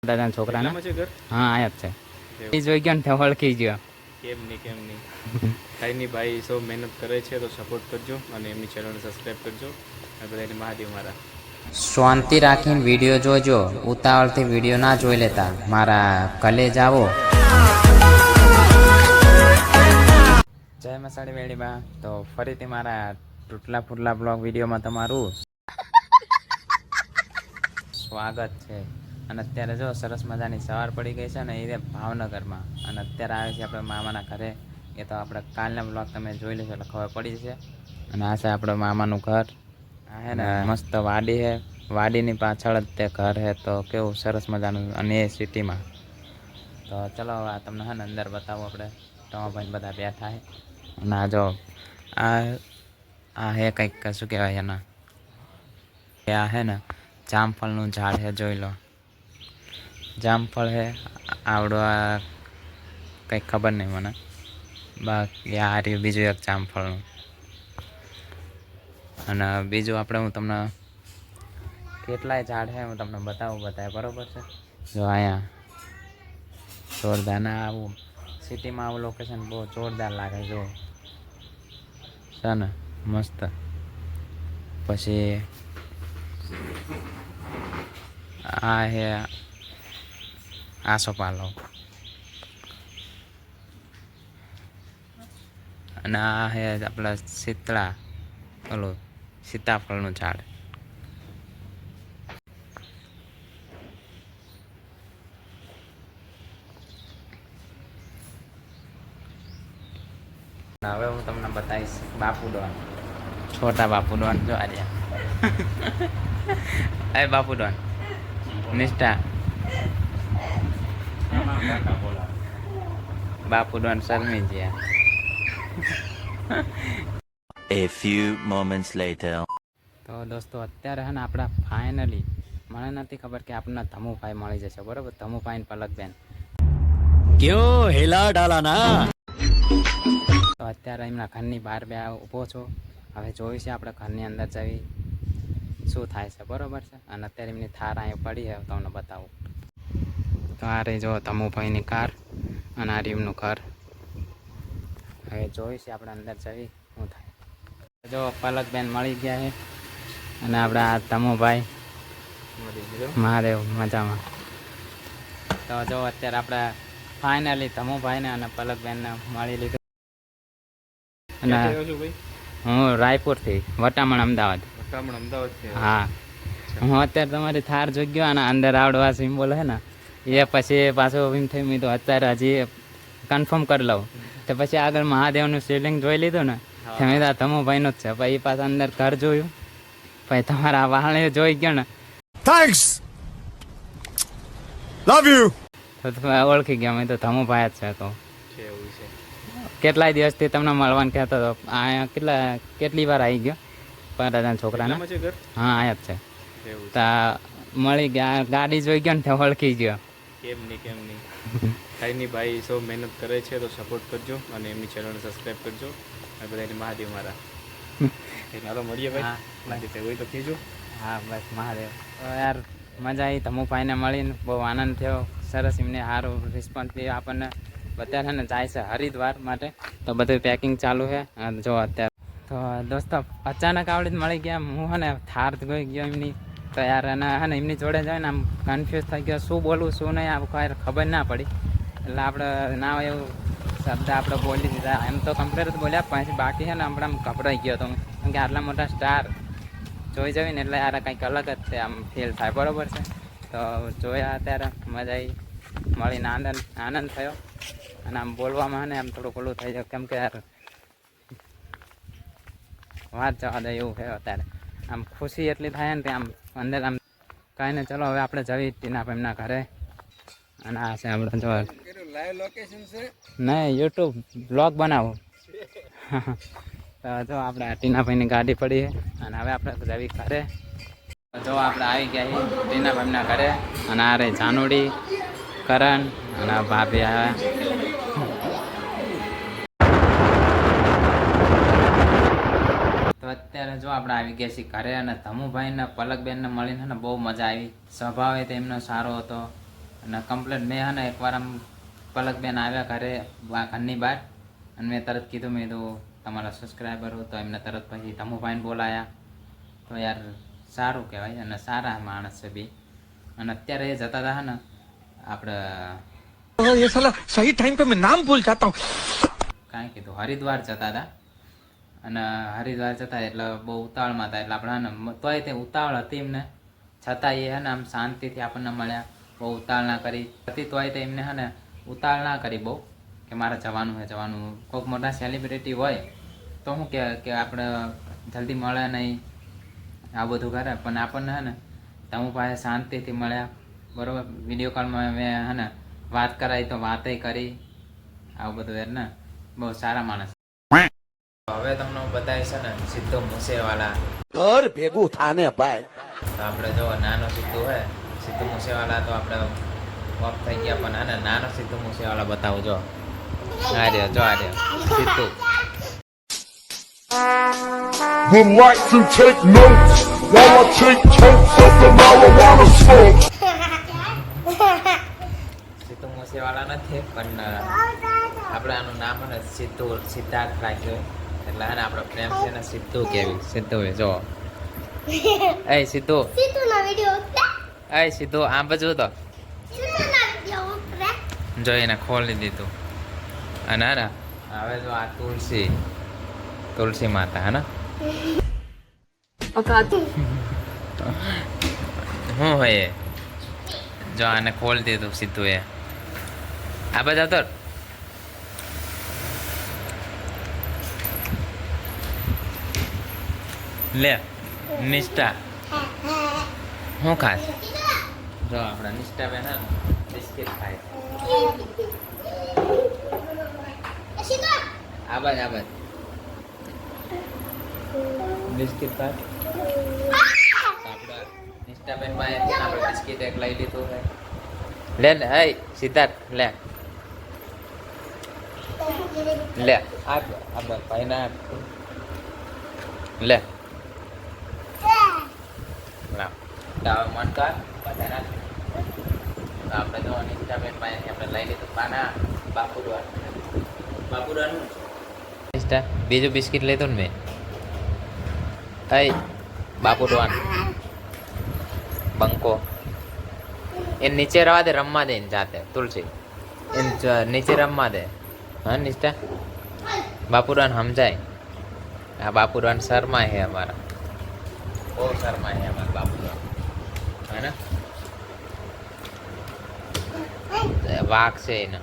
દાદાના છોકરાના છે ઘર. હા આયા જ છે એ જોઈ ગયો ને ત્યાં ઓળખી ગયો. કેમ નહીં કાંઈ નહીં ભાઈ, સૌ મહેનત કરે છે તો સપોર્ટ કરજો અને એમની ચેનલને સબસ્ક્રાઈબ કરજો અને બધાને મહાદેવ મારા. શાંતિ રાખીને વિડીયો જોજો, ઉતાવળથી વિડીયો ના જોઈ લેતા, મારા કલેજ આવો. જય મસાડી વેડીમાં. તો ફરીથી મારા તૂટલા ફૂટલા બ્લોગ વિડીયોમાં તમારું સ્વાગત છે. અને અત્યારે જો સરસ મજાની સવાર પડી ગઈ છે ને એ ભાવનગરમાં, અને અત્યારે આવે છે આપણે મામાના ઘરે. એ તો આપણે કાલના બ્લોગ તમે જોઈ લેશો એટલે ખબર પડી જશે. અને આ છે આપણે મામાનું ઘર. આ હે ને મસ્ત વાડી છે, વાડીની પાછળ જ તે ઘર છે. તો કેવું સરસ મજાનું, અને એ સિટીમાં. તો ચલો આ તમને હે ને અંદર બતાવું આપણે. ટમાભાઈ બધા બેઠા છે. અને આ જો આ હે કંઈક શું કહેવાય એના, આ હે ને જામફળનું ઝાડ છે, જોઈ લો. જામફળ છે આવડો, આ કંઈક ખબર નહીં મને. બાકી આ રહ્યું બીજું એક જામફળનું. અને બીજું આપણે હું તમને કેટલાય ઝાડ છે હું તમને બતાવું બતાવે, બરાબર છે. જો અહીંયા જોરદાર. ના આવું સિટીમાં આવું લોકેશન બહુ જોરદાર લાગે. જો છે ને મસ્ત. પછી આ હે આસોપાલો, અને આ હે આપણા શીતળા ઓલું સીતાફળનું ઝાડ. હવે હું તમને બતાવીશ બાપુ ડોન, છોટા બાપુ ડોન. જો આજે એ બાપુ ડોન નિષ્ઠા, બાપુ ડોન શર્મી ગયા. A few moments later. તો દોસ્તો અત્યારે હે ને આપણા ફાઇનલી, મને નથી ખબર કે આપણને ધમુભાઈ મળી જશે, બરાબર. ધમુભાઈ પલકબેન क्यों हिला डाला ना. તો અત્યારે એમના ઘરની બહાર બે ઊભો છો. હવે જોયું છે આપણે ઘરની અંદર જઈ શું થાય છે, બરાબર છે. અને અત્યારે એમની થાર અહીં પડી છે, તમને બતાવું. તો આ રહી જો ધમુભાઈની કાર, અને આ એમનું ઘર. હવે જોયું છે આપણે અંદર જઈ શું થાય. જો પલકબેન મળી ગયા છે, અને આપણા આ ધમુભાઈ મહાદેવ મજામાં. તો જો અત્યારે આપણે ફાઇનલી ધમુભાઈને અને પલકબેનને મળી લીધું. અને હું રાયપુરથી, વટામણ અમદાવાદ. હા, હું અત્યારે તમારી થાર જોઈ ગયો, અને અંદર આવડવા સિમ્બોલ છે ને એ પછી પાછું એમ થયું મેં તો અત્યારે હજી કન્ફર્મ કરી લઉં. તો પછી આગળ મહાદેવનું શિવલિંગ જોઈ લીધું ને, મેં તો ધમુભાઈનું જ છે. પછી પાછું અંદર ઘર જોયું, પછી તમારા વાહણે જોઈ ગયો ને, Thanks. Love you. તો તમે ઓળખી ગયા મેં તો ધમુભાઈ જ છે. તો એવું છે. કેટલાય દિવસથી તમને મળવાનું કહેતો હતો. અહીંયા કેટલી વાર આવી ગયો પણ દાદાના છોકરાના. છે ઘર. હા આયા જ છે. એવું છે. તા મળી ગયા, ગાડી જોઈ ગયો ને ત્યાં ઓળખી ગયો. કેમ નહીં કાંઈ નહીં ભાઈ, સૌ મહેનત કરે છે તો સપોર્ટ કરજો અને એમની ચેનલને સબસ્ક્રાઈબ કરજો અને બધાને મહાદેવ મારા. ચાલો મળીએ ભાઈ. મહાદેવ હોય તો કહેજો. હા બસ મહાદેવ. તો યાર મજા આવી ધમુભાઈને મળીને, બહુ આનંદ થયો. સરસ એમને સારું રિસ્પોન્સ થયો આપણને. અત્યારે છે ને જાય છે હરિદ્વાર માટે, તો બધું પેકિંગ ચાલુ છે. જો અત્યારે તો દોસ્તો અચાનક આવડી જ મળી ગયા. હું હે ને થાર ગઈ ગયો એમની. તો યાર હે ને એમની જોડે જાય ને આમ કન્ફ્યુઝ થઈ ગયો, શું બોલવું શું નહીં, આ કોઈ ખબર ના પડી. એટલે આપણે ના એવું શબ્દ આપણે બોલી દીધા. એમ તો કમ્પ્લેટ જ બોલ્યા, પછી બાકી છે ને હમણાં ગભરાઈ ગયો હતો. કેમ કે આટલા મોટા સ્ટાર જોઈ જવી ને એટલે યાર કંઈક અલગ જ છે, આમ ફીલ થાય, બરાબર છે. તો જોયા અત્યારે મજા આવી, મળીને આનંદ થયો. અને આમ બોલવામાં ને આમ થોડું ઓલું થઈ જાય, કેમ કે યાર વાત જવા દે એવું છે અત્યારે. આમ ખુશી એટલી થાય ને આમ અંદર આમ કાંઈ ને. ચલો હવે આપણે જવી ટીનાભાઈ એમના ઘરે. અને આ છે આપણે જો નહીં યુટ્યુબ બ્લોગ બનાવું. તો જો આપણે ટીનાભાઈની ગાડી પડી છે, અને હવે આપણે જવી ઘરે. જો આપણે આવી ગયા છીએ ટીનાભાઈના ઘરે. અને આ રહી જાનુડી, કરણ અને ભાભી આવ્યા. તો અત્યારે જો આપણે આવી ગયા છીએ ઘરે. અને ધમુભાઈને પલકબેનને મળીને ને બહુ મજા આવી. સ્વભાવ તો એમનો સારો હતો, અને કમ્પ્લેટ મેં હે ને એકવાર આમ પલકબેન આવ્યા ઘરે ઘરની બહાર અને મેં તરત કીધું મેં તો તમારા સબસ્ક્રાઈબર હો તો એમને તરત પછી ધમુભાઈને બોલાયા તો યાર સારું કહેવાય અને સારા માણસ છે બી અને અત્યારે એ જતા હતા ને આપણે ये साला सही टाइम पे मैं नाम भूल जाता हूँ કાંઈ કીધું હરિદ્વાર જતા હતા અને હરિદ્વાર જતા એટલે બહુ ઉતાવળમાં હતા એટલે આપણે હે ને તોય તે ઉતાવળ હતી એમને છતાં એ હે ને આમ શાંતિથી આપણને મળ્યા બહુ ઉતાવળ ના કરી હતી તોય તે એમને હે ને ઉતાવળ ના કરી બહુ કે મારે જવાનું છે જવાનું કોઈક મોટા સેલિબ્રિટી હોય તો શું કે આપણે જલ્દી મળે નહીં આ બધું કરે પણ આપણને હે ને તમે પાસે શાંતિથી મળ્યા બરાબર વિડીયો કોલમાં મેં હે ને વાત કરાવી તો વાતે કરી આવું બધું યાર ને બહુ સારા માણસ હવે તમને હું બતાવીશ ને સિદ્ધુ મૂસેવાલા घर भेगू थाने भाई તો આપણે જો નાનો સિદ્ધુ હે સિદ્ધુ મૂસેવાલા તો આપણે ઓફ થઈ ગયા પણ હે ને નાનો સિદ્ધુ મૂસેવાલા બતાવું જો આ રહ્યો જો આ રહ્યો Sidhu Relax and take notes while I take totes of the marijuana smoke. Sidhu મૂસેવાલા નથી પણ આપણે આનું નામ હે ને સિદ્ધાર્થ રાખ્યો એટલે હે ને આપણો પ્રેમ છે ને સિદ્ધુ કેવી સિદ્ધુ જો એ સિદ્ધુ એ સિદ્ધુ આમ બાજુ તો જો એને ખોલી દીધું અને હે ને હવે જો આ તુલસી માતા હે ને શું હોય એ જો આને ખોલી દીધું સીધું એ આ બધા તો લે નિષ્ઠા શું ખાસ જો આપણા નિષ્ઠા બેન બિસ્કિટ ખાય આબાદ બિસ્કિટ ખાય આપણા નિષ્ઠાબેન પાસે આપણે બિસ્કિટ એક લઈ લીધું છે લે ને હે સિદ્ધાર્થ લે આ ભાઈ ના લે લાવ મન કર બધા આપણે તો નિષ્ઠાબેન પાસેથી આપણે લઈ લીધું પાના બાપુડાનું નિષ્ઠા બીજું બિસ્કિટ લીધું ને મેં બાપુડવાન બંકો એ નીચે રવા દે રમવા દે ને જાતે તુલસી એ નીચે રમવા દે હા નિષ્ઠા બાપુરાન સમજાય આ બાપુરાન શર્મા હે અમારા બહુ શર્મા હે અમારા બાપુરાન હે ને વાઘ છે એને